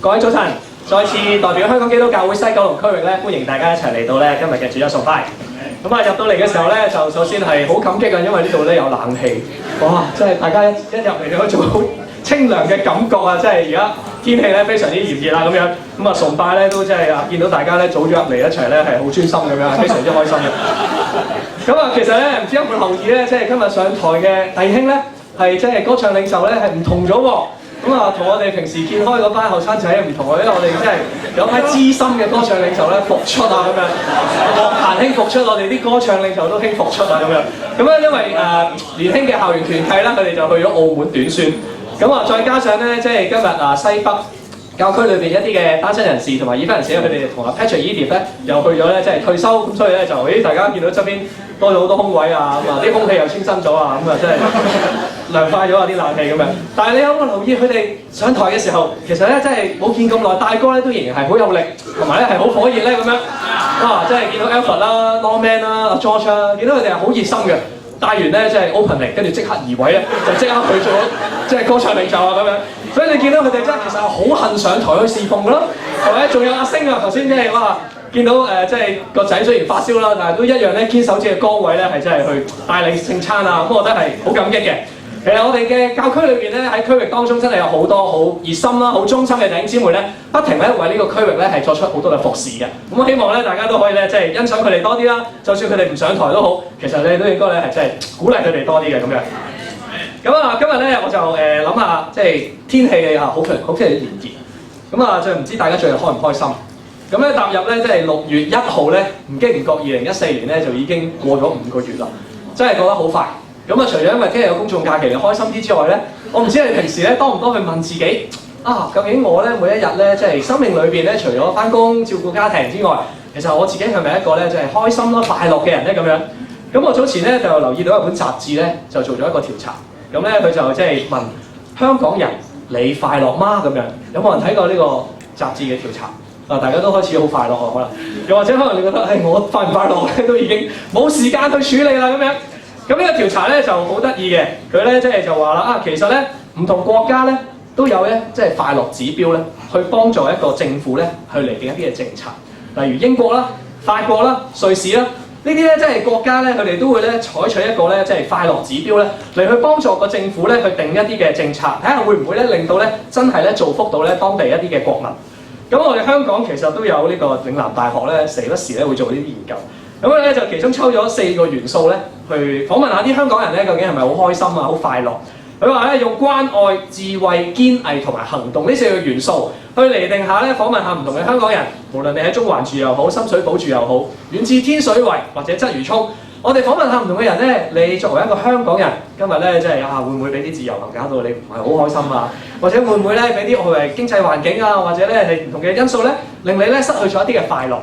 各位早晨，再次代表香港基督教會西九龍區域咧，歡迎大家一齊嚟到咧今日嘅主日崇拜。咁啊入到嚟嘅時候咧，就首先係好感激啊，因為呢度咧有冷氣，哇！真係大家一入嚟有一種好清涼嘅感覺啊！即係而家天氣咧非常之炎熱啦咁樣，咁啊崇拜咧都真係啊見到大家咧早咗入嚟一齊咧係好專心咁樣，非常之開心嘅。咁啊其實咧唔知有冇留意咧，即係今日上台嘅弟兄咧係即係歌唱領袖咧係唔同咗喎。咁啊，同我哋平時見開嗰班後生仔唔同喎，因為我哋真係有批資深嘅歌唱領袖咧復出啊咁樣，樂壇興復出，我哋啲歌唱領袖都興復出啊咁樣。咁咧因為年輕嘅校園團契啦，佢哋就去咗澳門短宣。咁啊，再加上咧，即係今日西北教區裏邊一啲嘅單身人士同埋已婚人士咧，佢哋同阿 Patrick Edith 咧又去咗咧，即係退休，咁所以咧就大家見到側邊多咗好多空位啊，咁啊啲空氣又清新咗啊，咁啊真係涼快咗啊啲冷氣咁樣。但係你有冇留意佢哋上台嘅時候，其實咧真係冇見咁耐，大哥咧都仍然係好有力，同埋咧係好火熱咧咁樣。哇！真係見到 Alfred 啦、Norman 啦、阿 George 啦，見到佢哋係好熱心嘅。帶完咧即係 opening， 跟住即刻移位咧，就即刻去做即係歌唱領袖啊咁樣。所以你見到佢哋真係其實係好恨上台去侍奉嘅咯，係咪？仲有阿星啊，頭先即係哇，見到即係個仔雖然發燒啦，但係都一樣咧堅守自己嘅崗位咧，係真係去帶領聖餐啊。咁我覺得係好感激嘅。其實我哋嘅教區裏邊咧，喺區域當中真係有好多好熱心啦、好忠心嘅弟兄姊妹咧，不停咧為呢個區域咧係作出好多嘅服侍嘅。咁我希望咧大家都可以咧即係欣賞佢哋多啲啦。就算佢哋唔上台都好，其實你都應該咧係真係鼓勵佢哋多啲嘅咁樣。咁啊，今日咧我就諗下即係天氣啊好即係炎熱。咁啊，就唔知大家最近開唔開心？咁咧踏入咧即係6月1號咧，唔經唔覺2014年咧就已經過咗5個月啦，真係過得好快。咁啊，除咗因為聽日有公眾假期，你開心啲之外咧，我唔知你平時咧多唔多去問自己啊，究竟我咧每一日咧即係生命裏邊咧，除咗返工照顧家庭之外，其實我自己係咪一個咧即係開心啦、快樂嘅人咧咁樣？咁我早前咧就留意到一本雜誌咧，就做咗一個調查。咁咧佢就即係問香港人你快樂嗎？咁樣有冇人睇過呢個雜誌嘅調查？啊，大家都開始好快樂啊，可能又或者可能你覺得我快唔快樂咧都已經冇時間去處理啦咁樣。咁呢個調查咧就好得意嘅，佢咧即係就話啦啊，其實咧唔同國家咧都有咧即係快樂指標咧，去幫助一個政府咧去釐定一啲嘅政策，例如英國啦、法國啦、瑞士啦，呢啲咧即係國家咧佢哋都會咧採取一個咧即係快樂指標咧嚟去幫助個政府咧去定一啲嘅政策，睇下會唔會咧令到咧真係咧造福到咧當地一啲嘅國民。咁我哋香港其實都有呢個嶺南大學咧時不時咧會做呢啲研究。咁咧就其中抽咗4個元素咧，去訪問下啲香港人咧，究竟係咪好開心啊、好快樂？佢話咧用關愛、智慧、堅毅同埋行動呢4個元素去釐定下咧，訪問下唔同嘅香港人，無論你喺中環住又好、深水埗住又好，遠至天水圍或者鰂魚涌，我哋訪問下唔同嘅人咧，你作為一個香港人，今日咧即係啊會唔會俾啲自由行搞到你唔係好開心啊？或者會唔會咧俾啲外圍經濟環境啊，或者咧係唔同嘅因素咧，令你咧失去咗一啲嘅快樂？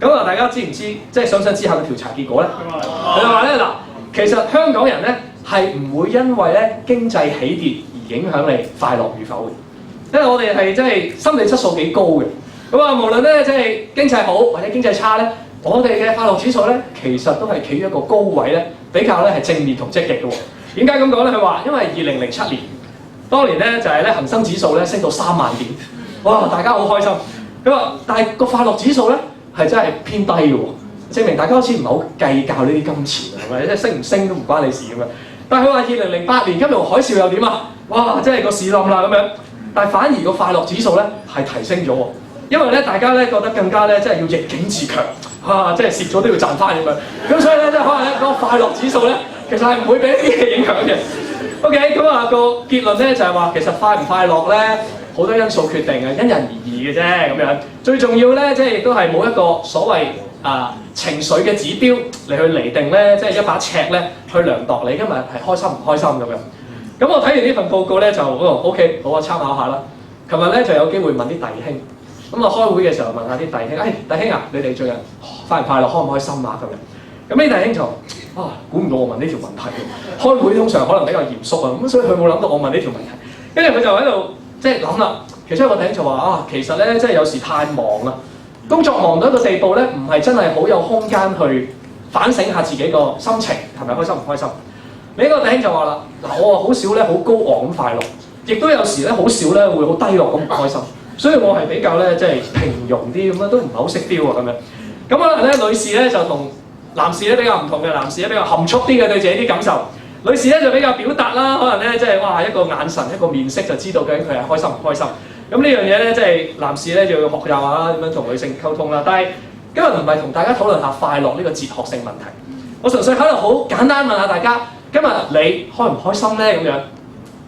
咁啊，大家知唔知即係想唔想知下個調查結果咧？佢就話咧嗱，其實香港人咧係唔會因為咧經濟起跌而影響你快樂與否嘅，因為我哋係即係心理質素幾高嘅。咁啊，無論咧即係經濟好或者經濟差咧，我哋嘅快樂指數咧其實都係企於一個高位咧，比較咧係正面同積極嘅喎。點解咁講咧？佢話因為2007年當年咧就係咧恆生指數咧升到3萬點，哇！大家好開心。佢話但係個快樂指數咧係真係偏低嘅喎，證明大家好似唔係好計較呢啲金錢，係咪？即係升唔升都唔關你事咁樣。但係佢話2008年金融海嘯又點啊？哇！真係個市冧啦咁樣。但係反而個快樂指數咧係提升咗喎，因為咧大家咧覺得更加咧即係要逆境自強，啊！即係蝕咗都要賺翻咁樣。咁所以咧即係可能咧嗰個快樂指數咧其實係唔會俾呢啲嘢影響嘅。OK， 咁啊個結論咧就係話其實快唔快樂咧好多因素決定嘅，因人而異嘅啫咁樣。最重要咧即係亦都係冇一個所謂情緒嘅指標嚟去釐定咧，即係一把尺咧去量度你今日係開心唔開心咁樣。咁我睇完呢份報告咧就OK， 好啊，參考下啦。琴日咧就有機會問啲弟兄，咁啊開會嘅時候問下啲弟兄，弟兄啊，你哋最近快唔快樂、開唔開心啊咁樣。咁呢弟兄就估唔到我問呢條問題嘅。開會通常可能比較嚴肅啊，咁所以佢冇諗到我問呢條問題。跟住佢就喺度即係諗啦。其中一個弟兄就話其實咧即係有時太忙啦，工作忙到一個地步咧，唔係真係好有空間去反省下自己個心情係咪開心唔開心。另一個弟兄就話啦，嗱我好少咧好高昂咁快樂，亦都有時咧好少咧會好低落咁唔開心。所以我係比較咧即係平庸啲咁樣，都唔係好識 feel 喎咁樣。咁可能咧女士咧就同男士咧比較唔同嘅，男士咧比較含蓄啲嘅對自己啲感受，女士咧就比較表達啦，可能咧即係哇一個眼神一個面色就知道究竟佢係開心唔開心。咁呢樣嘢咧即係男士咧就要學習下點樣同女性溝通啦。但係今日唔係同大家討論下快樂呢個哲學性問題，我純粹喺度好簡單問下大家，今日你開唔開心咧咁樣？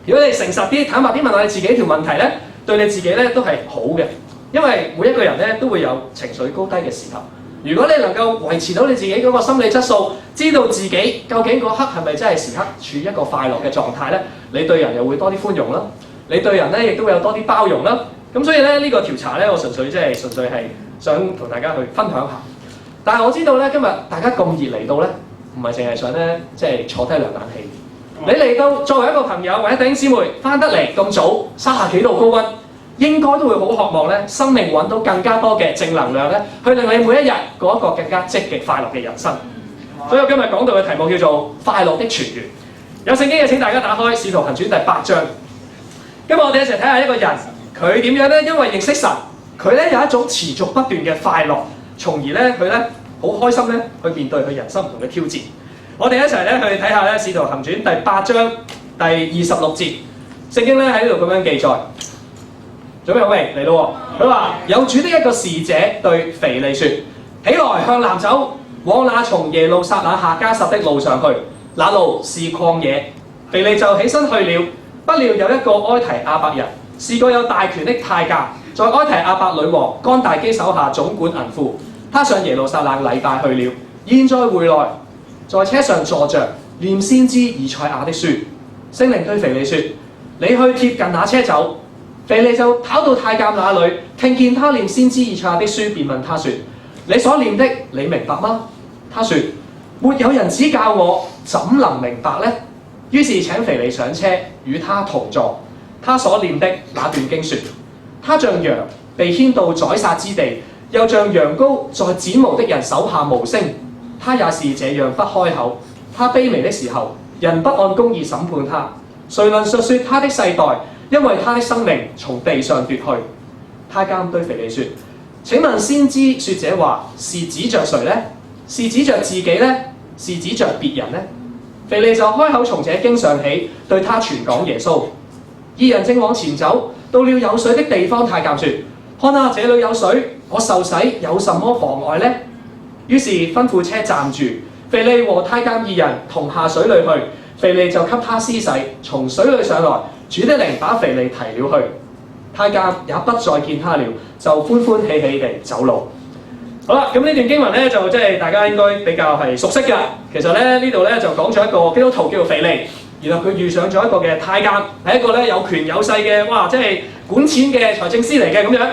如果你誠實啲、坦白啲問下你自己條問題咧，對你自己咧都係好嘅，因為每一個人咧都會有情緒高低嘅時候。如果你能夠維持到你自己嗰個心理質素，知道自己究竟嗰刻係咪真係時刻處於一個快樂嘅狀態咧，你對人又會多啲寬容啦，你對人咧亦都會有多啲包容啦。咁所以咧呢個調查咧，我純粹係想同大家去分享下。但係我知道咧，今日大家咁熱嚟到咧，唔係淨係想咧即係坐低涼冷氣。你嚟到作為一個朋友或者弟兄姊妹翻得嚟咁早，30幾度高溫，應該都會好渴望咧，生命揾到更加多嘅正能量咧，去令你每一日過一個更加積極快樂嘅人生。所以我今日講到嘅題目叫做快樂的泉源。有聖經嘅請大家打開《使徒行傳》第8章。今日我哋一齊睇下一個人，佢點樣咧？因為認識神，佢咧有一種持續不斷嘅快樂，從而咧佢咧好開心咧去面對佢人生唔同嘅挑戰。我哋一齊咧去睇下咧《使徒行傳》第8章第26節，聖經咧喺呢度咁樣記載。準備好未？嚟咯喎！佢話有主的一個使者對腓利說：起來向南走，往那從耶路撒冷下迦薩的路上去。那路是曠野。腓利就起身去了。不料有一個埃提亞伯人，是個有大權的太監，在埃提亞伯女王干大基手下總管銀庫。他上耶路撒冷禮拜去了，現在回來，在車上坐着，念先知以賽亞的書。聖靈對腓利說：你去貼近那車走。腓利就跑到太監那裏，聽見他念先知以賽亞的書，便問他說：你所念的，你明白嗎？他說：沒有人指教我，怎能明白呢？於是請腓利上車，與他同坐。他所念的那段經說：他像羊被牽到宰殺之地，又像羊羔在剪毛的人手下無聲。他也是這樣不開口。他卑微的時候，人不按公義審判他。誰能述說他的世代？因為他的生命從地上奪去。太監對腓利說：請問先知說這話是指着誰呢？是指着自己呢？是指着別人呢？腓利就開口從這經上起，對他傳講耶穌。二人正往前走，到了有水的地方，太監說：看啊，這裏有水，我受洗有什麼妨礙呢？於是吩咐車站住，腓利和太監二人同下水裏去。腓利就給他施洗，從水裏上來。主的靈把腓利提了去，太監也不再見他了，就歡歡喜喜地走路。好啦，咁呢段經文咧就即係大家應該比較係熟悉㗎。其實咧呢度咧就講咗一個基督徒叫做腓利，然後佢遇上咗一個嘅太監，係一個咧有權有勢嘅，哇！即係管錢嘅財政司嚟嘅咁樣。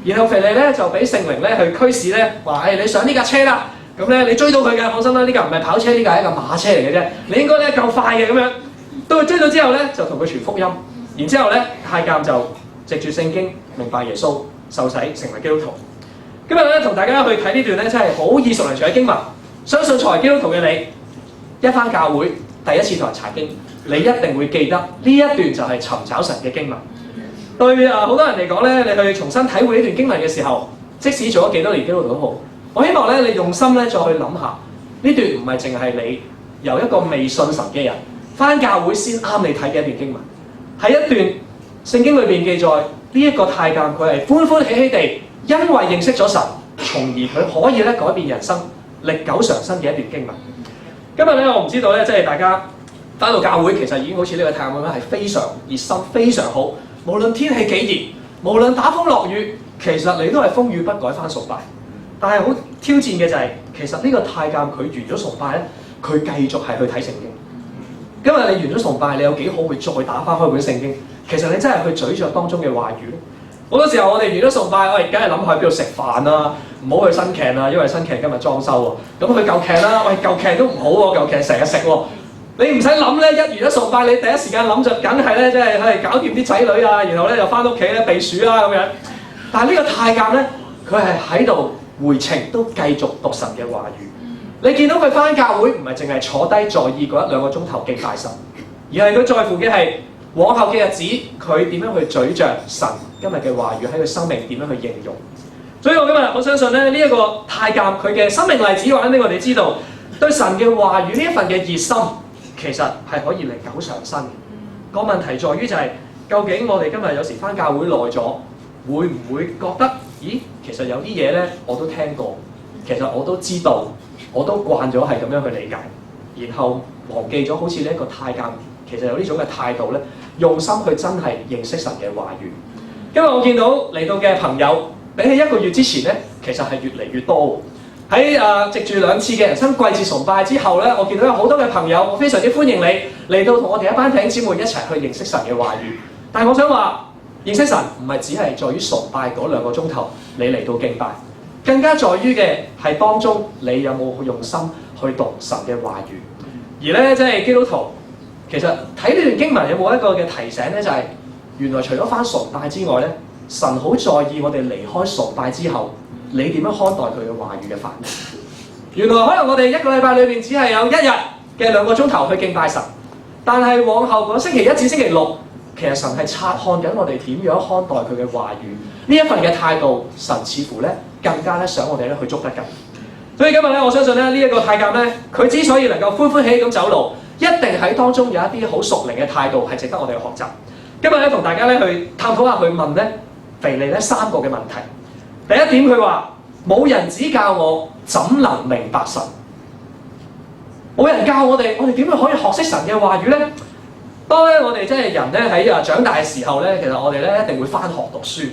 然後腓利咧就俾聖靈咧去驅使咧，話：你上呢架車啦，咁咧你追到佢嘅，放心啦，呢架唔係跑車，呢架係一架馬車嚟嘅啫，你應該咧夠快嘅咁樣。到佢追到之後咧，就同佢傳福音。然之後咧，太監就藉住聖經明白耶穌，受洗成為基督徒。今日咧同大家去睇呢段咧，真係好耳熟能詳嘅經文。相信作為基督徒嘅你，一返教會第一次同人查經，你一定會記得呢一段就係尋找神嘅經文。對好多人嚟講咧，你去重新體會呢段經文嘅時候，即使做咗幾多年基督徒都好，我希望咧你用心咧再去諗下，呢段唔係淨係你由一個未信神嘅人返教會先啱你睇嘅一段經文，係一段聖經裏邊記載呢一個太監佢係歡歡喜喜地，因為認識咗神，從而佢可以咧改變人生，歷久常新嘅一段經文。今日咧我唔知道咧，即係大家返到教會其實已經好似呢個太監咁樣係非常熱心、非常好，無論天氣幾熱，無論打風落雨，其實你都係風雨不改返崇拜。但係好挑戰嘅就係、其實呢個太監佢完咗崇拜咧，佢繼續係去睇聖經。今日你完咗崇拜，你有幾可會再打翻開本聖經？其實你真係去咀嚼當中嘅話語。好多時候我哋完咗崇拜，我哋梗係諗去邊度食飯啦，唔好去新劇啦，因為新劇今日裝修喎。咁去舊劇啦，喂舊劇都唔好喎，舊劇成日食喎。你唔使諗咧，一完咗崇拜，你第一時間諗就梗係咧，即係搞掂啲仔女啊，然後咧就翻屋企咧避暑啦咁樣。但係呢個太監咧，佢係喺度回程都繼續讀神嘅話語。你見到佢返教會唔係淨係坐低在意嗰1-2個鐘頭敬拜神，而係佢在乎嘅係往後嘅日子佢點樣去咀嚼神今日嘅話語喺佢生命點樣去應用。所以我今日好相信咧，呢一個太監佢嘅生命例子話俾我哋知道，對神嘅話語呢一份嘅熱心，其實係可以歷久常新嘅。個問題在於就係，究竟我哋今日有時返教會耐咗，會唔會覺得，咦，其實有啲嘢咧我都聽過，其實我都知道，我都慣咗係咁樣去理解，然後忘記咗好似呢一個太監，其實有呢種嘅態度咧，用心去真係認識神嘅話語。因為我見到嚟到嘅朋友，比起1個月之前咧，其實係越嚟越多。喺藉住2次嘅人生季節崇拜之後咧，我見到有好多嘅朋友，我非常之歡迎你嚟到同我哋一班弟兄姊妹一齊去認識神嘅話語。但係我想話，認識神唔係只係在於崇拜嗰2個鐘頭你嚟到敬拜，更加在於嘅係當中你有冇用心去讀神嘅話語。而咧即係基督徒，其實睇呢段經文有冇一個嘅提醒咧，就係原來除咗返崇拜之外咧，神好在意我哋離開崇拜之後，你點樣看待佢嘅話語嘅反應？原來可能我哋1個禮拜裏邊只係有1日嘅2個鐘頭去敬拜神，但係往後嗰星期1至星期6，其實神係察看緊我哋點樣看待佢嘅話語。呢一份嘅態度，神似乎咧更加咧想我哋咧去捉得緊。所以今日咧，我相信咧呢一個太監咧，佢之所以能夠歡歡喜喜咁走路，一定喺當中有一啲好屬靈嘅態度係值得我哋去學習。今日咧同大家咧去探討下，去問咧腓利咧3個嘅問題。第一點，佢話冇人指教我，怎能明白神？冇人教我哋點樣可以學識神嘅話語咧？當咧我哋即係人咧喺長大嘅時候咧，其實我哋咧一定會返學讀書。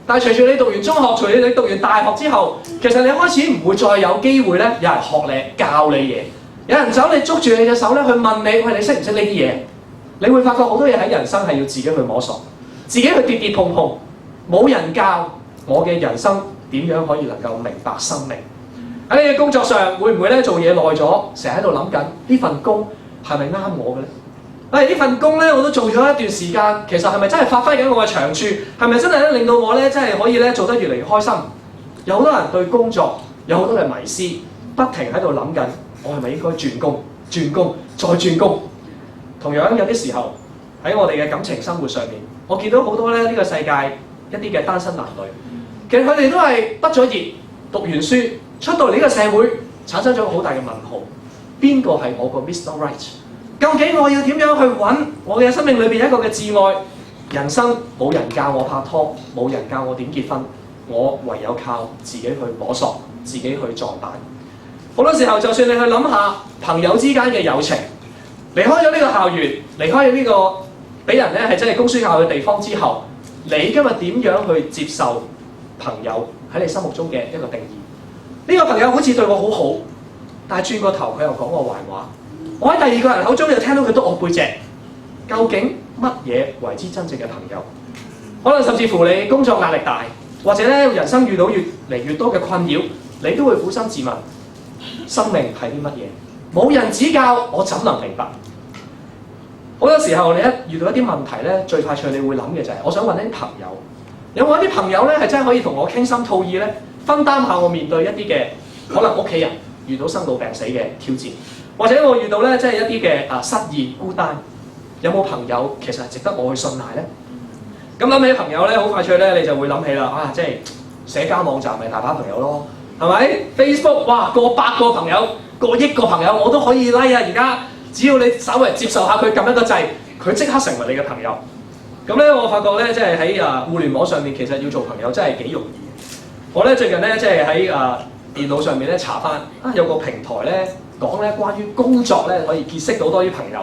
但係隨住你讀完中學，隨住你讀完大學之後，其實你開始唔會再有機會咧，有人學你教你嘢，有人走你捉住你隻手咧去問你，喂，你識唔識呢啲嘢？你會發覺好多嘢喺人生係要自己去摸索，自己去跌跌碰碰，冇人教我嘅人生點樣可以能夠明白生命。喺你嘅工作上，會唔會咧做嘢耐咗，成日喺度諗緊呢份工係咪啱我嘅咧？呢份工咧我都做咗一段時間，其實係咪真係發揮緊我嘅長處？係咪真係令到我咧真係可以咧做得越嚟越開心？有好多人對工作有好多嘅迷思，不停喺度諗緊，我係咪應該轉工、轉工、再轉工？同樣有啲時候喺我哋嘅感情生活上面，我見到好多咧呢個世界一啲嘅單身男女，其實佢哋都係畢咗業、讀完書出到嚟呢個社會，產生咗好大嘅問號。邊個係我個 Mr. Right？ 究竟我要點樣去揾我嘅生命裏邊一個嘅摯愛？人生冇人教我拍拖，冇人教我點結婚，我唯有靠自己去摸索，自己去撞板。好多時候，就算你去諗下朋友之間嘅友情，離開咗呢個校園，離開咗呢個俾人咧係真係供書教嘅地方之後，你今日點樣去接受朋友喺你心目中嘅一個定義？呢個朋友好似對我好好，但係轉個頭佢又講我壞話。我喺第2個人口中又聽到佢督我背脊。究竟乜嘢為之真正嘅朋友？可能甚至乎你工作壓力大，或者咧人生遇到越嚟越多嘅困擾，你都會苦心自問：生命係啲乜嘢？冇人指教，我怎能明白？好多時候你一遇到一啲問題咧，最快脆你會諗嘅就係：我想揾啲朋友，有冇一啲朋友咧係真係可以同我傾心吐意咧，分擔下我面對一啲嘅可能屋企人遇到生老病死嘅挑戰，或者我遇到咧即係一啲嘅失意孤單。有冇朋友其實係值得我去信賴咧？咁諗起朋友咧，好快脆咧，你就會諗起啦，即係社交網站咪大把朋友咯，係咪 ？Facebook 哇，過百個朋友，過億個朋友，我都可以 like 啊！而家只要你稍微接受下佢，撳一個掣，佢即刻成為你嘅朋友。咁咧，我發覺咧，即係喺互聯網上面，其實要做朋友真係幾容易。我咧最近咧，即係喺電腦上面咧查翻有個平台咧講咧關於工作咧可以結識到多啲朋友。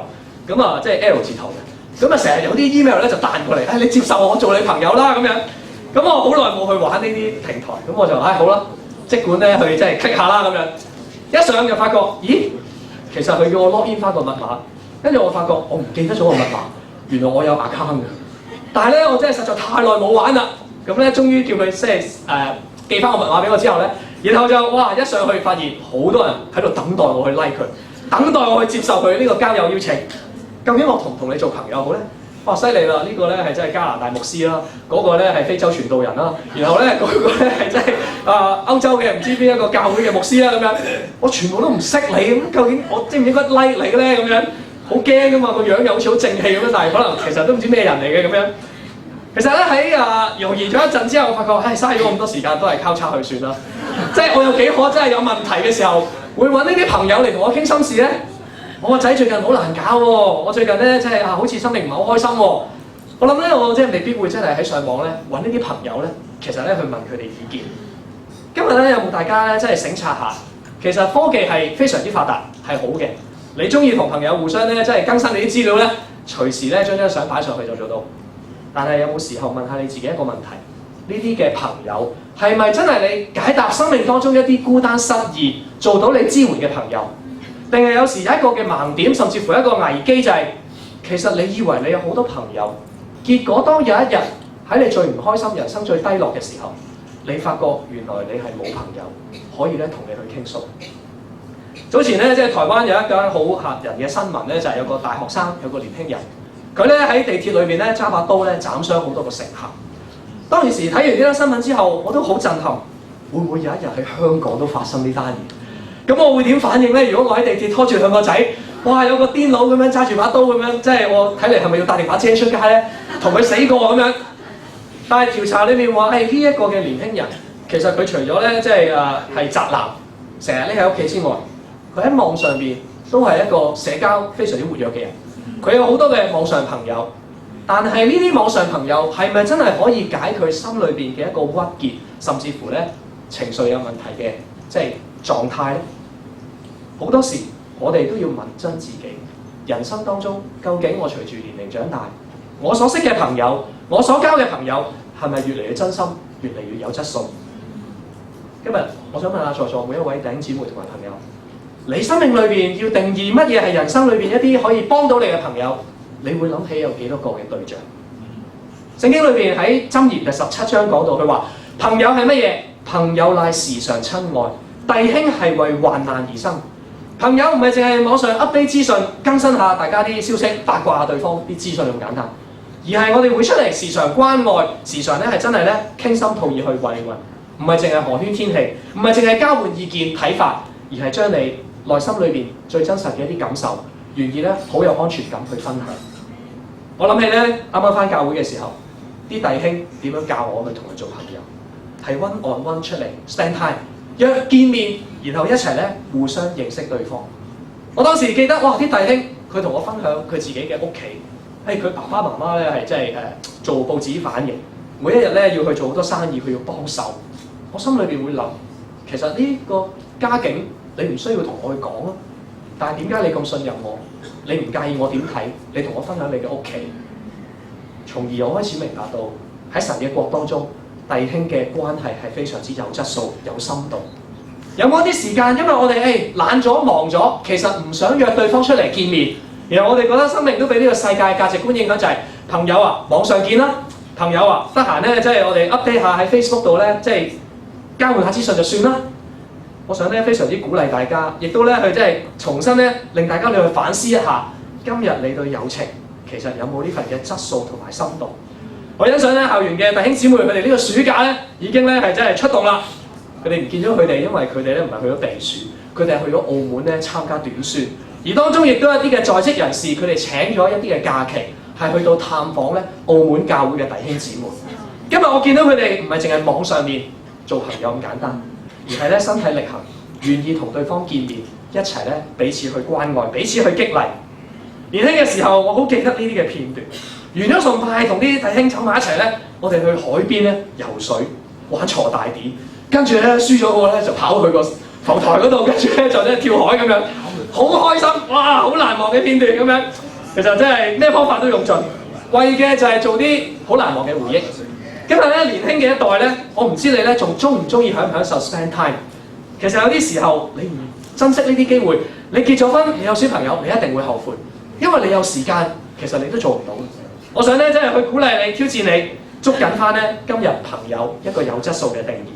咁即係 L 字頭嘅，咁成日有啲 email 咧就彈過嚟，你接受我做你朋友啦咁樣。咁我好耐冇去玩呢啲平台，咁我就好啦，即管咧去即係 click 下啦咁樣。一上就發覺，咦，其實佢叫我 login 翻個密碼，跟住我發覺我唔記得咗個密碼，原來我有 account 嘅。但係咧，我真係實在太耐冇玩啦，咁咧終於叫佢即係寄翻個密碼俾我之後咧，然後就哇一上去發現好多人喺度等待我去 like 佢，等待我去接受佢呢個交友邀請。究竟我同唔同你做朋友好咧？哇，犀利啦！呢個咧係真係加拿大牧師啦，嗰個咧係非洲傳道人啦，然後咧嗰個咧係真係歐洲嘅唔知邊一個教會嘅牧師啦咁樣。我全部都唔識你，咁究竟我應唔應該 like 你咧？咁樣好驚噶嘛，個樣又好似好正氣咁樣，但係可能其實都唔知咩人嚟嘅咁樣。其實咧喺猶豫咗一陣之後，我發覺嘥咗咁多時間都係交叉去算啦。即係我有幾可真係有問題嘅時候，會揾呢啲朋友嚟同我傾心事咧。我個仔最近好難搞喎，我最近咧即係好似心情唔係好開心喎。我諗咧，我即係未必會真係喺上網咧揾呢啲朋友咧，其實咧去問佢哋意見。今日咧有冇大家咧真係省察下？其實科技係非常之發達，係好嘅。你中意同朋友互相咧即係更新你啲資料咧，隨時咧將張相擺上去就做到。但係有冇時候問下你自己一個問題？呢啲嘅朋友係咪真係你解答生命當中一啲孤單失意、做到你支援嘅朋友？定係有時有一個嘅盲點，甚至乎一個危機就係、其實你以為你有好多朋友，結果當有一日喺你最唔開心、人生最低落嘅時候，你發覺原來你係冇朋友可以咧同你去傾訴。早前咧即係台灣有一間好嚇人嘅新聞咧，就係、有個大學生，有個年輕人。佢咧喺地鐵裏邊咧揸把刀咧斬傷好多個乘客。當時睇完呢單新聞之後，我都好震撼。會唔會有一日喺香港都發生呢單嘢？咁我會點反應咧？如果我喺地鐵拖住兩個仔，哇有個癲佬咁樣揸住把刀咁樣，即係我睇嚟係咪要帶定把遮出街咧？同佢死過咁樣。但係調查裏面話，呢一個嘅年輕人，其實佢除咗咧即係係宅男，成日匿喺屋企之外，佢喺網上邊都係一個社交非常之活躍嘅人。佢有好多嘅網上朋友，但係呢啲網上朋友係咪真係可以解佢心裏邊嘅一個鬱結，甚至乎咧情緒有問題嘅即係狀態咧？好多時我哋都要問真自己，人生當中究竟我隨住年齡長大，我所識嘅朋友，我所交嘅朋友係咪越嚟越真心，越嚟越有質素？今日我想問下在座每一位弟兄姊妹同埋朋友，你生命裏邊要定義乜嘢係人生裏邊一啲可以幫到你嘅朋友？你會諗起有幾多個嘅對象？聖經裏邊喺箴言第17章講到，佢話朋友係乜嘢？朋友乃時常親愛，弟兄係為患難而生。朋友唔係淨係網上 update 資訊，更新下大家啲消息，八卦下對方啲資訊咁簡單，而係我哋會出嚟時常關愛，時常咧係真係咧傾心吐意去慰問，唔係淨係寒暄天氣，唔係淨係交換意見睇法，而係將你內心裏邊最真實嘅一啲感受，願意咧好有安全感去分享。我諗起咧啱啱返教會嘅時候，啲弟兄點樣教我去同佢做朋友，係 one on one 出嚟 spend time， 約見面，然後一齊咧互相認識對方。我當時記得哇，啲弟兄佢同我分享佢自己嘅屋企，佢爸爸媽媽咧係即係做報紙反嘅，每一日咧要去做好多生意，佢要幫手。我心裏邊會諗，其實呢個家境你唔需要同我去講啊，但係點解你咁信任我？你唔介意我點睇？你同我分享你嘅屋企，從而我開始明白到喺神嘅國當中，弟兄嘅關係係非常之有質素、有深度。有冇一啲時間，因為我哋懶咗、忙咗，其實唔想約對方出嚟見面，然後我哋覺得生命都俾呢個世界價值觀影響，就係朋友啊，網上見啦，朋友啊，得閒咧即係我哋 update 下喺 Facebook 度咧，即係交換下資訊就算啦。我想咧非常之鼓勵大家，亦都咧去即係重新咧令大家你去反思一下，今日你對友情其實有冇呢份嘅質素同埋深度？我欣賞咧校園嘅弟兄姊妹，佢哋呢個暑假咧已經咧係真係出動啦。佢哋唔見咗佢哋，因為佢哋咧唔係去咗避暑，佢哋係去咗澳門咧參加短宣，而當中亦都有一啲嘅在職人士，佢哋請咗一啲嘅假期，係去到探訪咧澳門教會嘅弟兄姊妹。今日我見到佢哋唔係淨係網上面做朋友咁簡單，而係咧身體力行，願意同對方見面，一齊咧彼此去關愛，彼此去激勵。年輕嘅時候，我好記得呢啲嘅片段。完咗崇拜，同啲弟兄走埋一齊咧，我哋去海邊咧游水，玩鋤大 D， 跟住咧輸咗個咧就跑去個浮台嗰度，跟住咧就咧跳海咁樣，好開心，哇！好難忘嘅片段咁樣。其實真係咩方法都用盡，為嘅就係做啲好難忘嘅回憶。今日咧年輕嘅一代咧，我唔知你咧仲中唔中意享唔享受 spend time。其實有啲時候你唔珍惜呢啲機會，你結咗婚，你有小朋友，你一定會後悔，因為你有時間，其實你都做唔到。我想咧真係去鼓勵你、挑戰你，捉緊翻咧今日朋友一個有質素嘅定義。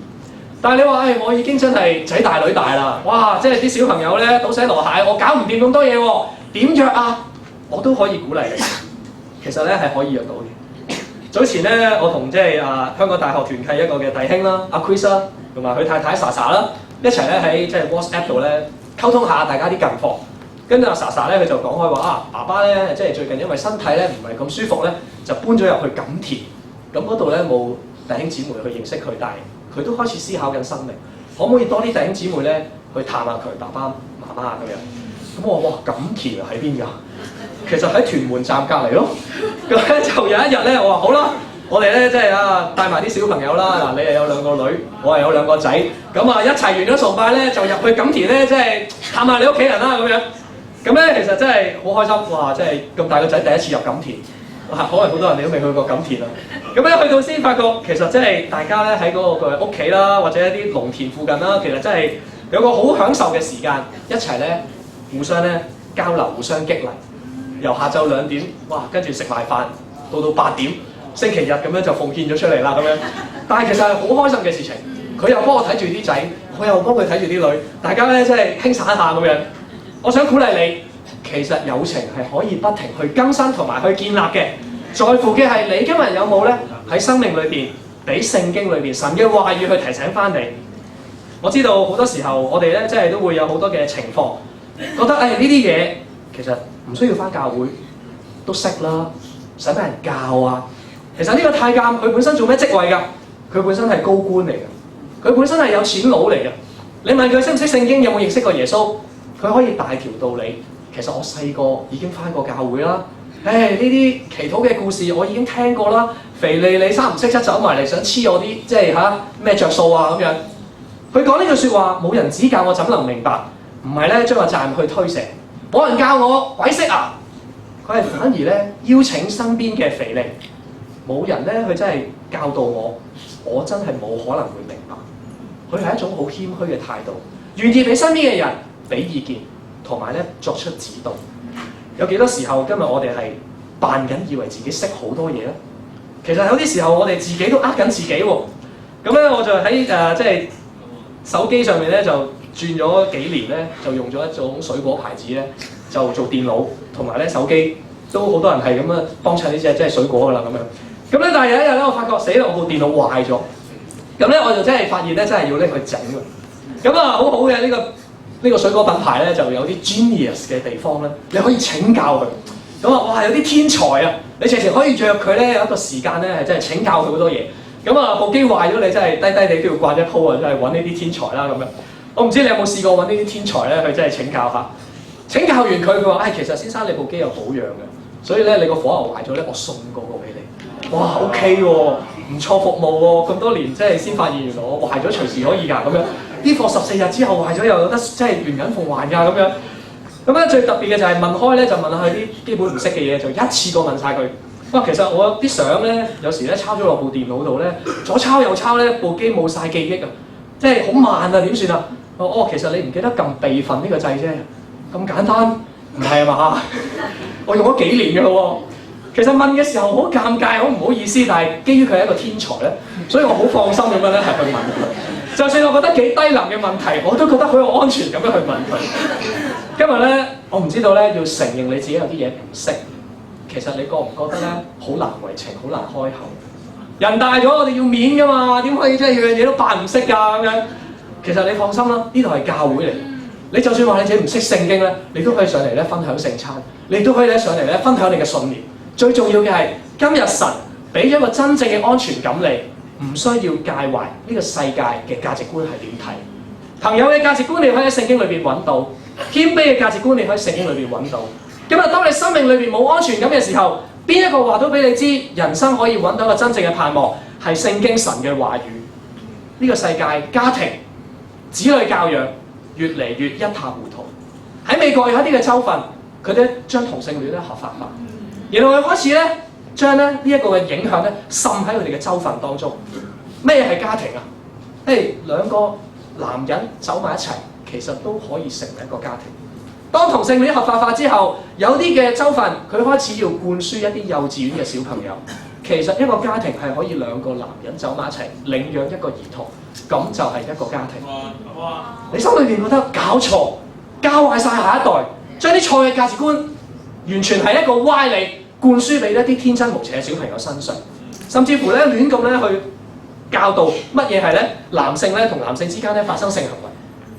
但係你話我已經真係仔大女大啦，哇！即係啲小朋友咧倒瀉籮蟹，我搞唔掂咁多嘢喎，點約啊？我都可以鼓勵你，其實咧係可以約到嘅。早前咧我同即係香港大學團契一個嘅弟兄啦，阿 Chris 啦，同埋佢太太莎莎啦，一齊咧喺即係 WhatsApp 度咧溝通下大家啲近況。跟住阿莎莎咧，佢就講開話爸爸咧，即係最近因為身體咧唔係咁舒服咧，就搬咗入去錦田。咁嗰度咧冇弟兄姊妹去認識佢，但係佢都開始思考緊生命，可唔可以多啲弟兄姊妹咧去探下佢爸爸媽媽咁樣？咁我話哇，錦田喺邊㗎？其實喺屯門站隔離咯。咁咧就有一日咧，我話好啦，我哋咧即係帶埋啲小朋友啦。嗱，你又有2個女，我又有2個仔，咁一齊完咗崇拜咧，就入去錦田咧，即係探下你屋企人啦咁樣。咁咧其實真係好開心，哇！真係咁大個仔第一次入錦田，哇！可能好多人你都未去過錦田啊。咁咧去到先發覺，其實真係大家咧喺嗰個屋企啦，或者一啲農田附近啦，其實真係有個好享受嘅時間，一齊咧互相咧交流、互相激勵。由下晝2點，哇！跟住食埋飯，到8點，星期日咁樣就奉獻咗出嚟啦咁樣。但係其實係好開心嘅事情，佢又幫我睇住啲仔，我又幫佢睇住啲女，大家咧真係輕散下咁樣。我想鼓勵你，其實友情係可以不停去更新同埋去建立嘅，在乎嘅係你今日有冇咧喺生命裏邊，俾聖經裏邊神嘅話語去提醒翻你。我知道好多時候我哋咧真係都會有好多嘅情況，覺得呢啲嘢其實唔需要翻教會都識啦，使咩人教啊？其實呢個太監佢本身做咩職位㗎？佢本身係高官嚟嘅，佢本身係有錢佬嚟嘅。你問佢識唔識聖經，有冇認識過耶穌？佢可以大條道理。其實我細個已經翻過教會啦。呢啲祈禱嘅故事我已經聽過啦。肥利你3唔識7走埋嚟想黐我啲即係咩着數啊咁樣。佢講呢句説話，冇人指教我怎能明白？唔係咧將個責任去推卸。冇人教我，鬼識啊！佢係反而咧邀請身邊嘅肥利，冇人咧佢真係教導我，我真係冇可能會明白。佢係一種好謙虛嘅態度，願意俾身邊嘅人俾意見，同埋咧作出指導。有幾多時候今日我哋係扮緊以為自己識好多嘢咧？其實有啲時候我哋自己都呃緊自己喎。咁咧我就喺即係手機上面咧就轉咗幾年咧，就用咗一種水果牌子咧，就做電腦同埋咧手機都好多人係咁啊幫襯呢隻即係水果噶啦咁樣。咁咧但係有一日咧，我發覺死啦，我部電腦壞咗。咁咧我就真係發現咧，真係要拎去整㗎。咁好好嘅呢個水果品牌咧，就有啲 genius 嘅地方咧，你可以請教佢。咁哇有啲天才啊！你直情可以約佢咧有一個時間咧，係真係請教佢好多嘢。咁部機壞咗，你真係低低地都要掛一鋪啊！真係揾呢啲天才啦咁樣。我唔知你有冇試過揾呢啲天才咧，去真係請教下。請教完佢話：其實先生你部機有保養嘅，所以咧你個火牛壞咗咧，我送嗰個俾你。哇 OK 喎，唔錯服務喎，咁多年即係先發現原來我壞咗隨時可以㗎咁樣。啲貨14日之後壞咗又有得即係原銀奉還㗎咁樣。咁咧最特別嘅就係問開咧，就問下佢啲基本唔識嘅嘢，就一次過問晒佢。哇，其實我啲相咧有時咧抄咗落部電腦度咧，左抄右抄咧，部機冇晒記憶啊，即係好慢啊，點算啊？其實你唔記得撳備份呢個掣啫，咁簡單唔係啊嘛？我用咗幾年嘅咯喎，其實問嘅時候好尷尬，好唔好意思，但係基於佢係一個天才咧，所以我好放心咁樣咧係去問佢。就算我覺得幾低能嘅問題，我都覺得好有安全咁樣去問佢。今日咧，我唔知道咧，要承認你自己有啲嘢唔識，其實你覺唔覺得咧好難為情，好難開口？人大咗，我哋要面㗎嘛，點可以真係樣樣嘢都扮唔識㗎咁樣？其實你放心啦，呢度係教會嚟。你就算話你自己唔識聖經咧，你都可以上嚟咧分享聖餐，你都可以咧上嚟咧分享你嘅信念。最重要嘅係今日神俾咗一個真正嘅安全感你，唔需要介懷呢個世界嘅價值觀係點睇。朋友嘅價值觀你可以喺聖經裏邊揾到，謙卑嘅價值觀你可以喺聖經裏邊揾到。今日當你生命裏邊冇安全感嘅時候，邊一個話都俾你知，人生可以揾到一個真正嘅盼望係聖經神嘅話語。呢個世界家庭、子女教養越嚟越一塌糊塗。喺美國有一啲嘅州份，佢哋將同性戀咧合法化，然後佢開始咧將咧呢一個嘅影響咧滲喺佢哋嘅州份當中。咩係家庭啊？兩個男人走埋一齊，其實都可以成為一個家庭。當同性戀合法化之後，有啲嘅州份佢開始要灌輸一啲幼稚園嘅小朋友，其實一個家庭係可以兩個男人走埋一齊領養一個兒童，咁就係一個家庭。你心裏邊覺得搞錯，教壞晒下一代，將啲錯嘅價值觀完全係一個歪理灌輸俾一啲天真無邪嘅小朋友身上，甚至乎咧亂咁咧去教導乜嘢係咧男性咧同男性之間咧發生性行為，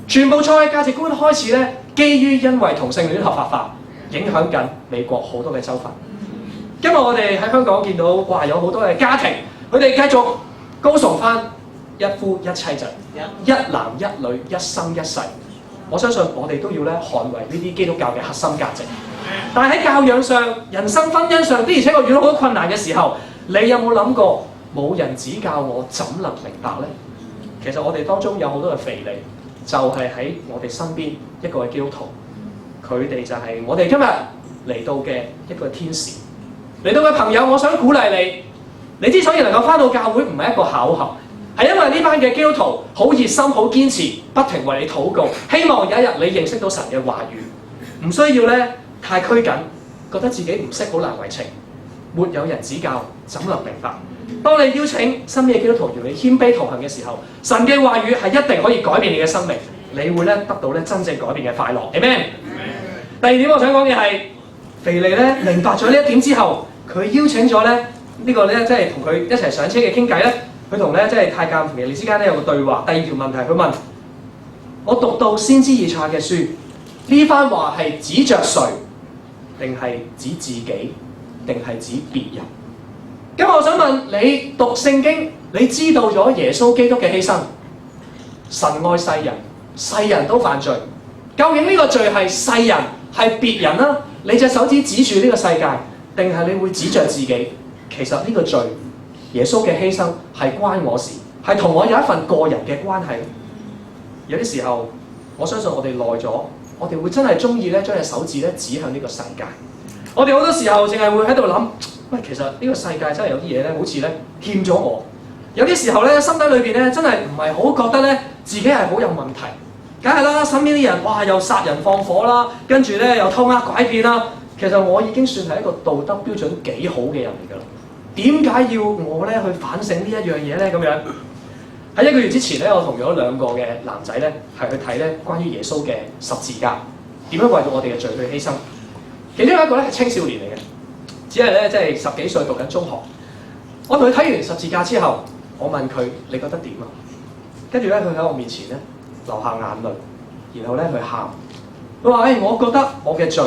全部錯嘅價值觀開始咧基於因為同性戀合法化，影響緊美國好多嘅州份。今日我哋喺香港見到，哇有好多嘅家庭佢哋繼續高崇翻一夫一妻制，一男一女，一生一世。我相信我哋都要咧捍衞呢啲基督教嘅核心價值。但係喺教養上、人生婚姻上，的而且確遇到好多困難嘅時候，你有冇諗過冇人指教我，怎能明白呢？其實我哋當中有好多嘅腓利，就係喺我哋身邊一個嘅基督徒，佢哋就係我哋今日嚟到嘅一個天使。嚟到嘅朋友，我想鼓勵你，你之所以能夠返到教會，唔係一個巧合，係因為呢班嘅基督徒好熱心、好堅持，不停為你禱告，希望有一日你認識到神嘅話語，唔需要咧太拘謹，覺得自己唔識好難為情，沒有人指教，怎能明白？當你邀請身邊嘅基督徒與你謙卑同行嘅時候，神嘅話語係一定可以改變你嘅生命，你會咧得到咧真正改變嘅快樂。Amen。第二點我想講嘅係，腓利咧明白咗呢一點之後，佢邀請咗咧呢個咧即係同佢一齊上車嘅傾偈咧，佢同咧即係太監腓利之間咧有個對話。第二條問題，佢問我讀到先知以賽亞嘅書，呢番話係指着誰，定係指自己，定係指別人？咁我想問你讀聖經，你知道咗耶穌基督嘅犧牲，神愛世人，世人都犯罪，究竟呢個罪係世人係別人啦？你隻手指指住呢個世界，定係你會指着自己？其實呢個罪，耶穌嘅犧牲係關我事，係同我有一份個人嘅關係。有啲時候，我相信我哋耐咗，我哋會真係中意咧將隻手指咧指向呢個世界。我哋好多時候淨係會喺度諗，喂，其實呢個世界真係有啲嘢咧，好似咧欠咗我。有啲時候咧，心底裏邊咧真係唔係好覺得咧自己係好有問題。梗係啦，身邊啲人哇又殺人放火啦，跟住咧又偷呃拐騙啦。其實我已經算係一個道德標準幾好嘅人嚟㗎啦。點解要我咧去反省呢一樣嘢咧？咁樣喺1個月之前咧，我同咗2個嘅男仔咧係去睇咧關於耶穌嘅十字架，點樣為到我哋嘅罪去犧牲。其中有一個咧係青少年嚟嘅，只係咧即係10幾歲讀緊中學。我同佢睇完十字架之後，我問佢：你覺得點啊？跟住咧佢喺我面前咧流下眼淚，然後咧佢喊，佢話：我覺得我嘅罪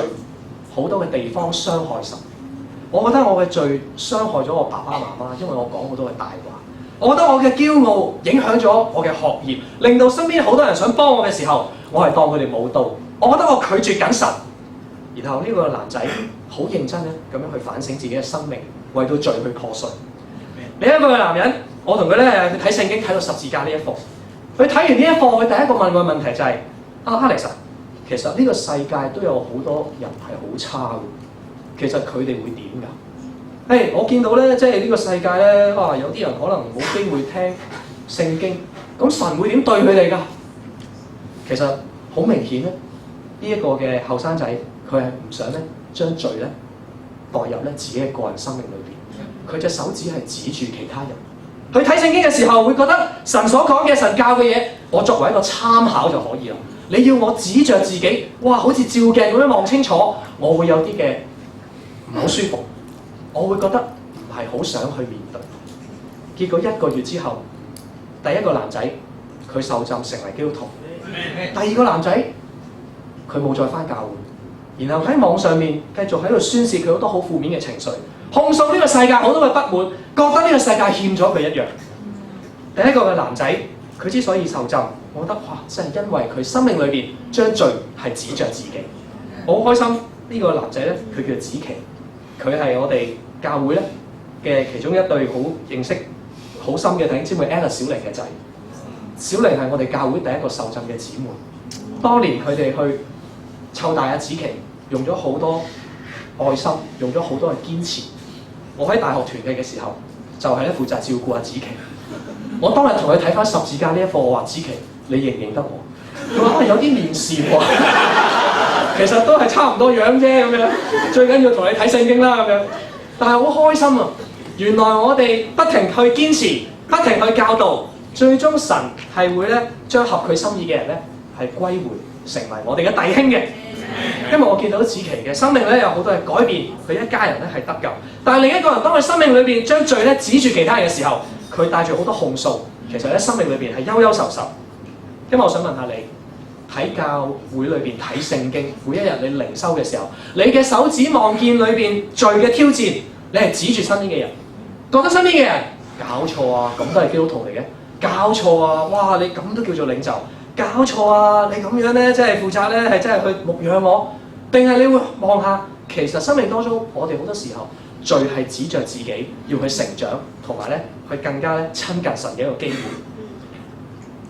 好多嘅地方傷害神。我覺得我嘅罪傷害咗我爸爸媽媽，因為我講好多嘅大話。我覺得我嘅驕傲影響咗我嘅學業，令到身邊好多人想幫我嘅時候，我係當佢哋冇到。我覺得我拒絕緊神。然後呢個男仔好認真咧咁樣去反省自己嘅生命，為到罪去破碎。另一個嘅男人，我同佢咧去睇聖經，睇到十字架呢一課。佢睇完呢一課，佢第一個問我嘅問題就係：Alex，其實呢個世界都有好多人係好差嘅。其實佢哋會點㗎？我見到咧，即係呢個世界咧，有啲人可能冇機會聽聖經，咁神會點對佢哋㗎？其實好明顯咧，呢一個嘅後生仔，佢係唔想咧將罪咧代入咧自己嘅個人生命裏邊。佢隻手指係指住其他人。佢睇聖經嘅時候，會覺得神所講嘅、神教嘅嘢，我作為一個參考就可以啦。你要我指着自己，哇，好似照鏡咁樣望清楚，我會有啲嘅唔好舒服，我會覺得唔係好想去面對。結果1個月之後，第一個男仔佢受浸成為基督徒，第二個男仔佢冇再返教會，然後喺網上面繼續喺度宣泄佢好多好負面嘅情緒，控訴呢個世界好多嘅不滿，覺得呢個世界欠咗佢一樣。第一個嘅男仔佢之所以受浸，我覺得哇，真係因為佢生命裏邊將罪係指着自己。我好開心呢個男仔咧，佢叫子琪。佢係我哋教會咧嘅其中一對好認識好深嘅弟兄姊妹 Ella 小玲嘅仔。小玲係我哋教會第一個受浸嘅姊妹。當年佢哋去湊大阿子琪，用咗好多愛心，用咗好多嘅堅持。我喺大學團契嘅時候，就係咧負責照顧阿子琪。我當日同佢睇翻十字架呢一課，我話：子琪，你認唔認得我？佢話：有啲面善喎。其實都係差唔多樣啫咁樣，最緊要同你睇聖經啦咁樣。但係好開心啊！原來我哋不停去堅持，不停去教導，最終神係會咧將合佢心意嘅人咧係歸回成為我哋嘅弟兄嘅。因為我見到子琪嘅生命咧有好多嘅改變，佢一家人咧係得救。但係另一個人當佢生命裏邊將罪咧指住其他人嘅時候，佢帶住好多控訴，其實咧生命裏邊係憂憂愁愁。因為我想問下你。喺教會裏邊睇聖經，每一日你靈修嘅時候，你嘅手指望見裏邊罪嘅挑戰，你係指住身邊嘅人，覺得身邊嘅人搞錯啊！咁都係基督徒嚟嘅，搞錯啊！哇！你咁都叫做領袖，搞錯啊！你咁樣咧，即係負責咧，係真係去牧養我，定係你會望下，其實生命當中，我哋好多時候罪係指着自己要去成長，同埋咧去更加咧親近神嘅一個機會。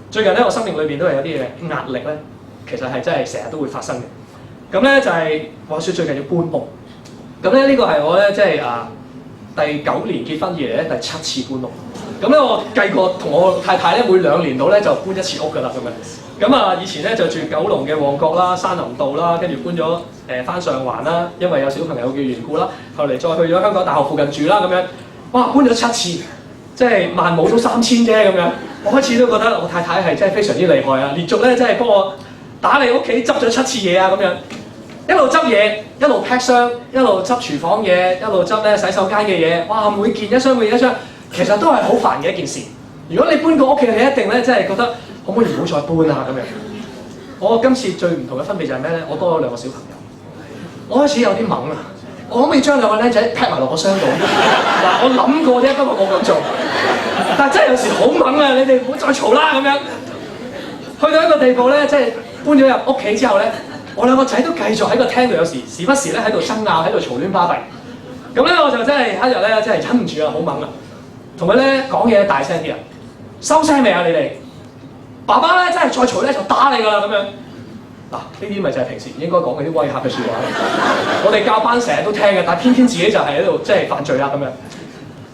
最近咧，我生命裏邊都係有啲嘅壓力咧，其實係真係成日都會發生嘅。咁咧就係話説最近要搬屋，咁咧呢個係我咧即係第9年結婚以嚟咧第7次搬屋。咁咧我計過同我太太咧每2年度咧就搬一次屋㗎啦咁樣。咁以前咧就住九龍嘅旺角啦、山林道啦，跟住搬咗翻上環啦，因為有小朋友嘅緣故啦。後嚟再去咗香港大學附近住啦咁樣。哇！搬咗7次，即係萬冇都3000啫咁樣。我開始都覺得我太太係真係非常之厲害啊！連續咧真係幫我打理屋企執咗7次嘢啊咁樣。一路執嘢，一路劈箱，一路執廚房嘢，一路執咧洗手間嘅嘢。哇！每件一箱，每件一箱，其實都係好煩嘅一件事。如果你搬個屋企，你一定咧真係覺得可唔可以唔好再搬啊咁樣。我今次最唔同嘅分別就係咩咧？我多咗2個小朋友，我開始有啲懵啊！我可唔可以將2個僆仔劈埋落個箱度？嗱，我諗過啫，不過冇咁做。但係真係有時好懵啊！你哋唔好再嘈啦咁樣。去到一個地步咧，即係搬咗入屋企之後咧。我2個仔都繼續喺個廳度，有時不時咧喺度爭拗，喺度嘈亂巴閉。咁咧我就真係一日咧，真係忍唔住啊，好猛啊！同佢咧講嘢大聲啲啊，收聲未啊你哋？爸爸咧真係再嘈咧就打你㗎啦咁樣。嗱，呢啲咪就係平時唔應該講嗰啲威嚇嘅説話。我哋教班成日都聽嘅，但係偏偏自己就係喺度即係犯罪啦咁樣。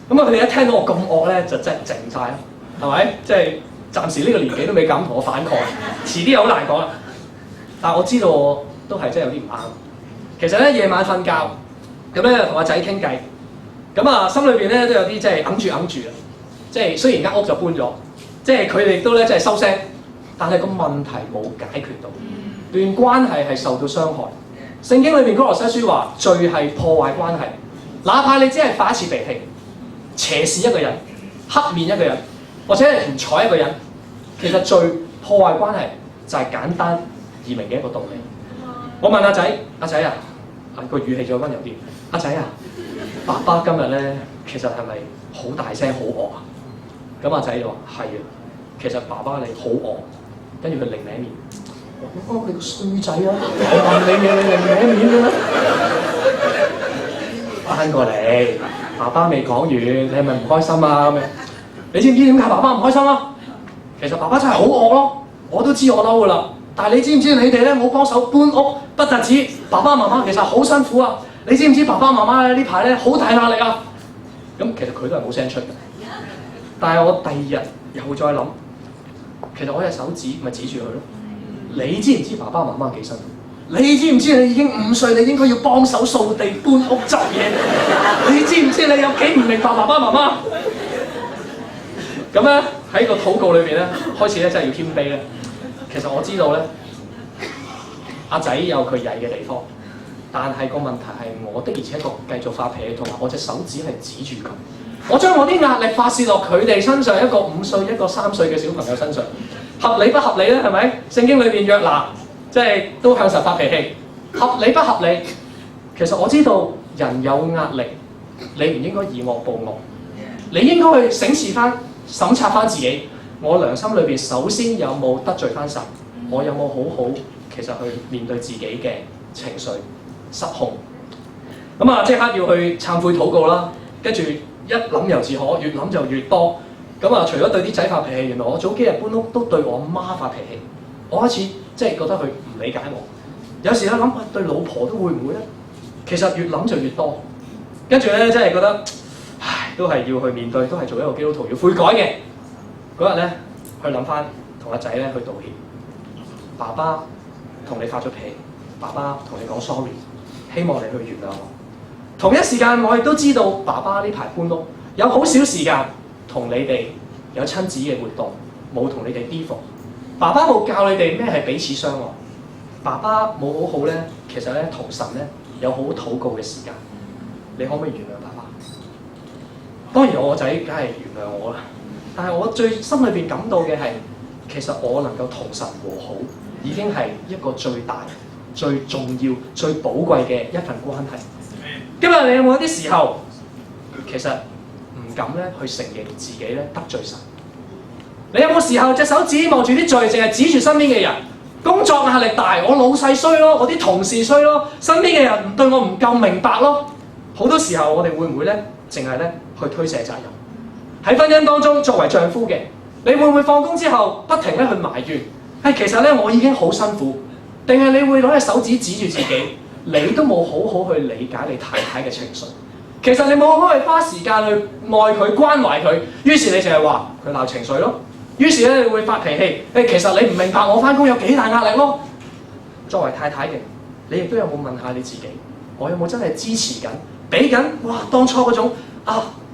咁佢哋一聽到我咁惡咧，就真係靜晒啦，係咪？即係暫時呢個年紀都未敢同我反抗，遲啲又好難講啦。但係我知道我都係真係有啲唔啱。其實咧夜晚瞓覺，咁咧同阿仔傾偈，咁心裏邊咧都有啲即係揞住啊。即係雖然間屋就搬咗，即係佢哋都咧即係收聲，但係個問題冇解決到，段關係係受到傷害。聖經裏邊哥羅西書話，罪係破壞關係，哪怕你只係發一次脾氣，斜視一個人、黑面一個人，或者係唔睬一個人，其實罪破壞關係就係簡單易明嘅一個道理。我問阿仔啊，個語氣再溫柔啲。阿仔啊，爸爸今日咧其實係咪好大聲好惡啊？咁阿仔就話係啊，其實爸爸你好惡。跟住佢擰歪面，我你個衰仔啊！我問你嘢，你擰歪面嘅咩？翻過嚟，爸爸未講完，你係咪唔開心啊？咁樣，你知唔知點解爸爸唔開心啊？其實爸爸真係好惡咯，我都知我嬲噶啦。但係你知唔知你哋咧冇幫手搬屋，不特止爸爸媽媽其實好辛苦啊！你知唔知爸爸媽媽呢排咧好大壓力啊？咁其實佢都係冇聲出嘅。但係我第2日又再諗，其實我隻手指咪指住佢咯。你知唔知爸爸媽媽幾辛苦？你知唔知你已經5歲，你應該要幫手掃地、搬屋、執嘢？你知唔知你有幾唔明白爸爸媽媽？咁咧喺個禱告裏邊咧，開始咧真係要謙卑咧。其實我知道咧，阿仔有佢曳嘅地方，但係個問題係我的而且確繼續發脾氣，同埋我隻手指係指住佢。我將我啲壓力發泄落佢哋身上，一個5歲、一個3歲嘅小朋友身上，合理不合理咧？係咪？聖經裏邊約拿即係都向神發脾氣，合理不合理？其實我知道人有壓力，你唔應該以惡報惡，你應該去審視翻、審察翻自己。我良心裏邊首先有冇得罪翻神？我有冇好好其實去面對自己嘅情緒失控？咁即刻要去懺悔禱告啦。跟住一諗由自可，越諗就越多。除咗對啲仔發脾氣，原來我早幾日搬屋都對我媽發脾氣。我開始即係覺得佢唔理解我。有時咧諗對老婆都會唔會咧？其實越諗就越多。跟住咧真係覺得，唉，都係要去面對，都係做一個基督徒要悔改嘅。嗰日咧，去諗翻同阿仔咧去道歉，爸爸同你發咗脾氣，爸爸同你講 sorry， 希望你去原諒我。同一時間，我亦都知道爸爸呢排搬屋有好少時間同你哋有親子嘅活動，冇同你哋 before。爸爸冇教你哋咩係彼此相愛，爸爸冇好好咧，其實咧同神咧有好好禱告嘅時間。你可唔可以原諒爸爸？當然我個仔梗係原諒我啦。但係我最心裏邊感到嘅係，其實我能夠同神和好，已經係一個最大、最重要、最寶貴嘅一份關係。今日你有冇啲時候，其實唔敢咧去承認自己咧得罪神？你有冇時候隻手指望住啲罪，淨係指住身邊嘅人？工作壓力大，我老細衰咯，我啲同事衰咯，身邊嘅人對我唔夠明白咯。好多時候我哋會唔會咧，淨係咧去推卸責任？喺婚姻當中，作為丈夫嘅，你會唔會放工之後不停咧去埋怨？其實咧我已經好辛苦，定係你會攞隻手指指住自己？你都冇好好去理解你太太嘅情緒。其實你冇好好去花時間去愛佢、關懷佢，於是你淨係話佢鬧情緒咯。於是咧你會發脾氣。其實你唔明白我翻工有幾大壓力咯。作為太太嘅，你亦都有冇問下你自己？我有冇真係支持緊、俾緊？哇！當初嗰種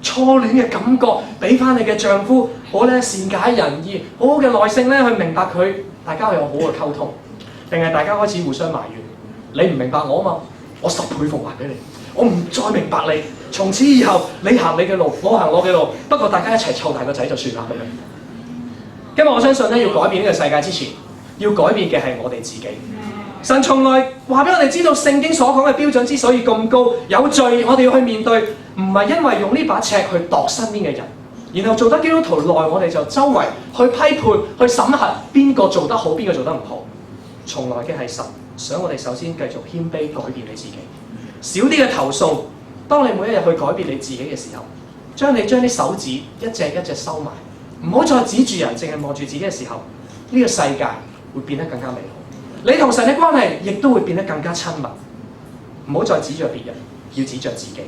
初戀嘅感覺，俾翻你嘅丈夫，好咧善解人意，好好嘅耐性咧去明白佢，大家有好嘅溝通，定係大家開始互相埋怨？你唔明白我啊嘛，我10倍奉還俾你，我唔再明白你，從此以後你行你嘅路，我行我嘅路，不過大家一齊湊大個仔就算啦咁樣。今日我相信咧，要改變呢個世界之前，要改變嘅係我哋自己。神從來話俾我哋知道，聖經所講嘅標準之所以咁高，有罪我哋要去面對，唔係因為用呢把尺去度身邊嘅人，然後做得基督徒耐，我哋就周圍去批判、去審核邊個做得好，邊個做得唔好。從來嘅係神想我哋首先繼續謙卑，改變你自己，少啲嘅投訴。當你每一日去改變你自己嘅時候，將啲手指一隻一隻收埋，唔好再指住人，淨係望住自己嘅時候，呢個世界會變得更加美好。你同神嘅關係亦都會變得更加親密。唔好再指着別人，要指着自己。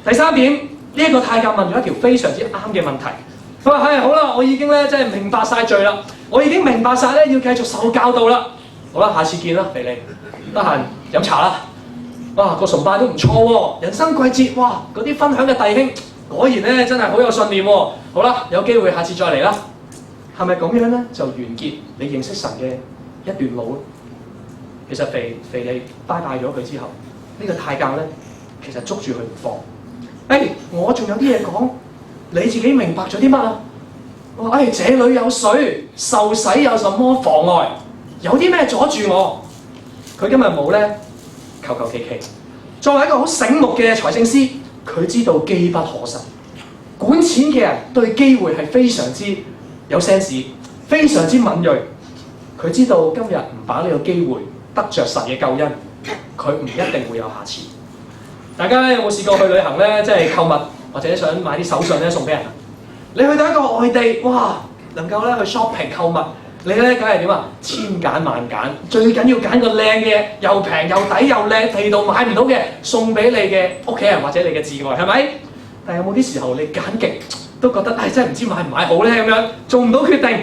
第三點，呢個太監問咗一條非常之啱嘅問題。佢話：好啦，我已經咧真係明白晒罪啦，我已經明白晒咧要繼續受教導啦。好啦，下次見啦，肥你，得閒飲茶啦。哇，個崇拜都唔錯喎，人生季節，哇，嗰啲分享嘅弟兄果然咧真係好有信念喎。好啦，有機會下次再嚟啦。係咪咁樣咧就完結你認識神嘅一段路？其實肥你拜拜咗佢之後，呢個太監咧其實捉住佢唔放。我仲有啲嘢講，你自己明白咗啲乜啊？我話這裏有水，受洗有什麼妨礙？有啲咩阻住我？佢今日冇咧，求求其其。作為一個好醒目嘅財政司，佢知道機不可失。管錢嘅人對機會係非常之有 sense， 非常之敏鋭。佢知道今日唔把呢個機會得着神嘅救恩，佢唔一定會有下次。大家有冇試過去旅行咧？即係購物或者想買啲手信咧送俾人？你去到一個外地，哇，能夠咧去 shopping 購物，你咧梗係點啊？千揀萬揀，最緊要揀個靚嘅，又平又抵又靚，地道買唔到嘅，送俾你嘅屋企人或者你嘅摯愛，係咪？但係有冇啲時候你揀極都覺得真係唔知買唔買好咧咁樣，做唔到決定，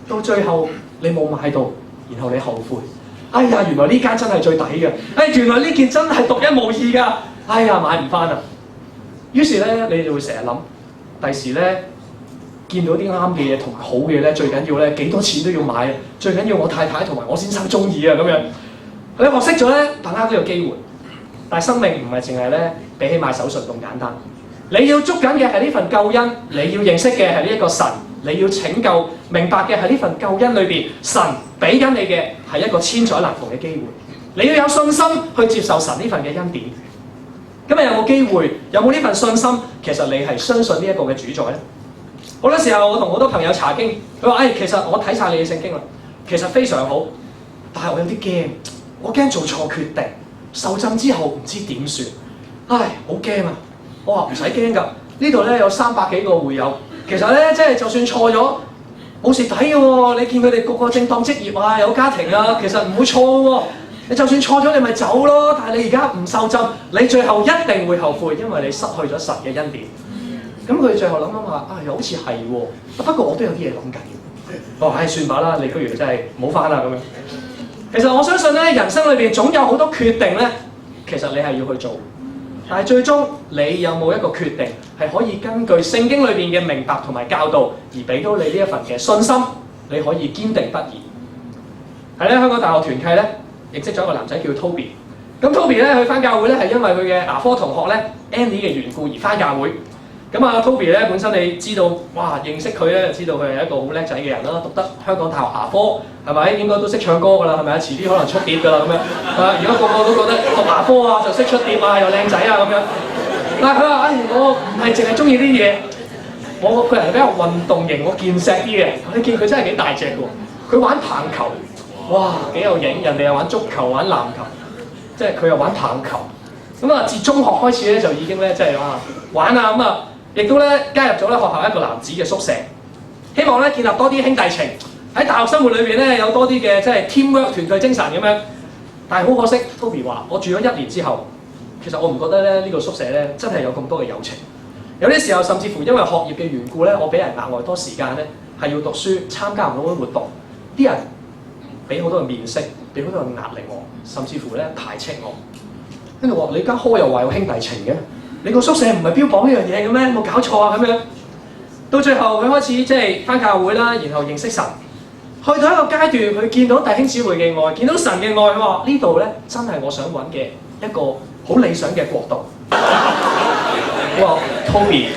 到最後你冇買到，然後你後悔。原來呢間真係最抵嘅。原來呢件真係獨一無二㗎。買唔翻啦。於是咧，你就會成日諗，第時咧見到啲啱嘅嘢同埋好嘅嘢咧，最緊要咧幾多錢都要買啊！最緊要我太太同埋我先生中意啊咁樣。你學識咗咧，把握呢個機會。但係生命唔係淨係咧比起買手信咁簡單。你要捉緊嘅係呢份救恩，你要認識嘅係呢一個神。你要拯救明白嘅係呢份救恩裏邊，神俾緊你嘅係一個千載難逢嘅機會。你要有信心去接受神呢份嘅恩典。今日有冇機會？有冇呢份信心？其實你係相信呢一個嘅主宰咧。好多時候我同好多朋友查經，佢話：其實我睇晒你嘅聖經啦，其實非常好，但係我有啲驚，我驚做錯決定，受浸之後唔知點算。好驚啊！我話唔使驚㗎，呢度咧有300幾個會友。其實咧，即係就算錯咗，冇蝕底嘅喎。你見佢哋個個正當職業啊，有家庭啊，其實唔會錯喎。你就算錯咗，你咪走咯。但係你而家唔受浸，你最後一定會後悔，因為你失去咗神嘅恩典。咁佢最後諗下，又好似係喎。不過我都有啲嘢諗緊。算吧啦，你不如真係唔好翻啦咁樣。其實我相信咧，人生裏邊總有好多決定咧，其實你係要去做。但係最終你有冇一個決定係可以根據聖經裏邊嘅明白同埋教導而俾到你呢一份嘅信心，你可以堅定不移。喺咧香港大學團契咧，認識咗一個男仔叫 Toby。咁 Toby 咧去翻教會咧係因為佢嘅牙科同學咧 Andy 嘅緣故而翻教會。咁啊 Toby 咧本身你知道，認識佢咧就知道佢係一個好叻仔嘅人啦，讀得香港大學牙科係咪？應該都識唱歌㗎啦，係咪啊？遲啲可能出碟㗎啦咁樣。如果個個都覺得讀牙科啊就識出碟啊，又靚仔啊咁樣。但係佢話：我唔係淨係中意啲嘢，我個人比較運動型，我健碩啲嘅。你見佢真係幾大隻嘅喎，佢玩棒球，哇幾有型！人哋又玩足球、玩籃球，即係佢又玩棒球。咁啊，自中學開始咧就已經咧即係玩啊咁啊，亦都咧加入咗咧學校一個男子嘅宿舍，希望咧建立多啲兄弟情。喺大學生活裏邊咧有多啲嘅即係 teamwork 團隊精神咁樣。但係好可惜 ，Toby 話我住咗1年之後，其實我唔覺得咧呢個宿舍咧真係有咁多嘅友情。有啲時候甚至乎因為學業嘅緣故咧，我俾人額外多時間咧係要讀書，參加唔到啲活動，啲人俾好多嘅面色，俾好多嘅壓力我，甚至乎咧排斥我。跟住話你間科又話有兄弟情嘅，你個宿舍唔係標榜呢樣嘢嘅咩？冇搞錯啊咁樣。到最後佢開始即係返教會啦，然後認識神，去到一個階段，佢見到弟兄姊妹嘅愛，見到神嘅愛，佢話呢度咧真係我想揾嘅一個好理想嘅國度。我話 Toby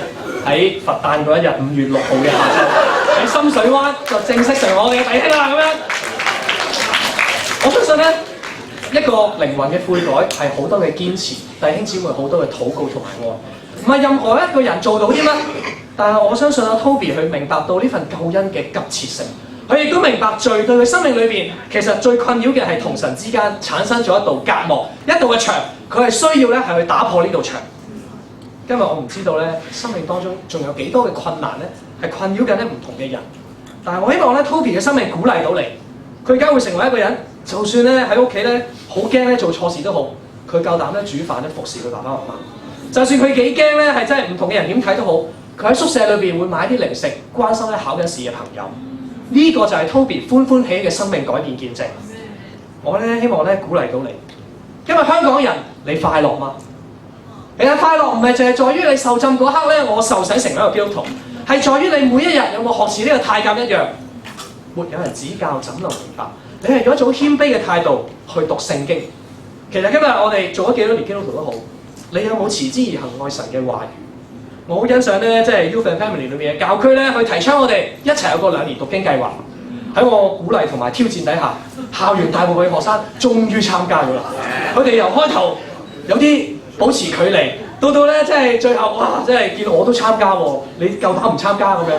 喺佛誕嗰一日5月6號嘅下晝喺深水灣就正式成為我哋嘅弟兄啦咁樣。我相信咧。一個靈魂嘅悔改係好多嘅堅持，弟兄姊妹好多嘅禱告同埋愛，唔係任何一個人做到啲乜。但係我相信阿 Toby 佢明白到呢份救恩嘅急切性，佢亦都明白罪對佢生命裏邊其實最困擾嘅係同神之間產生咗一道隔膜，一道嘅牆，佢係需要咧係去打破呢道牆。今日我唔知道咧，生命當中仲有幾多嘅困難咧係困擾緊咧唔同嘅人，但係我希望咧 Toby 嘅生命鼓勵到你，佢而家會成為一個人。就算咧喺屋企咧好驚咧做錯事都好，佢夠膽咧煮飯咧服侍佢爸爸媽媽。就算佢幾驚咧係真係唔同嘅人點睇都好，佢喺宿舍裏邊會買啲零食，關心咧考緊試嘅朋友。呢、這個就係 Toby 歡歡喜喜嘅生命改變見證。我咧希望咧鼓勵到你，因為香港人你快樂嗎？其實快樂唔係淨係在於你受浸嗰刻咧，我受洗成為一個基督徒，係在於你每一日有冇學似呢個太監一樣，沒有人指教怎能明白？你係用一種謙卑嘅態度去讀聖經。其實今日我哋做咗幾多年基督徒都好，你有冇持之以恆愛神嘅話語？我好欣賞咧，即係 Youth and Family 裏面嘅教區咧，去提倡我哋一齊有個2年讀經計劃。喺我鼓勵同埋挑戰底下，校園大部分嘅學生終於參加咗啦。佢哋由開頭有啲保持距離，到咧即係最後哇，即係見到我都參加喎，你夠膽唔參加咁樣？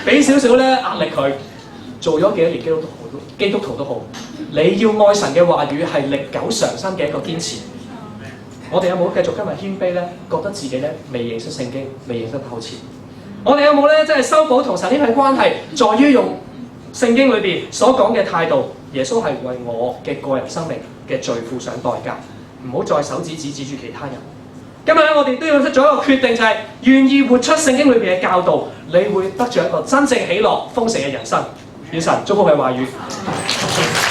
俾少少咧壓力佢，做咗幾多年基督徒都好，你要愛神嘅話語係歷久常新嘅一個堅持。我哋有冇繼續今日謙卑咧？覺得自己咧未認識聖經，未認識透徹。我哋有冇咧即係修補同神呢份關係，在於用聖經裏邊所講嘅態度。耶穌係為我嘅個人生命嘅罪付上代價，唔好再手指指住其他人。今日咧，我哋都要做一個決定，就係願意活出聖經裏邊嘅教導，你會得著一個真正喜樂豐盛嘅人生。願神祝福佢話語。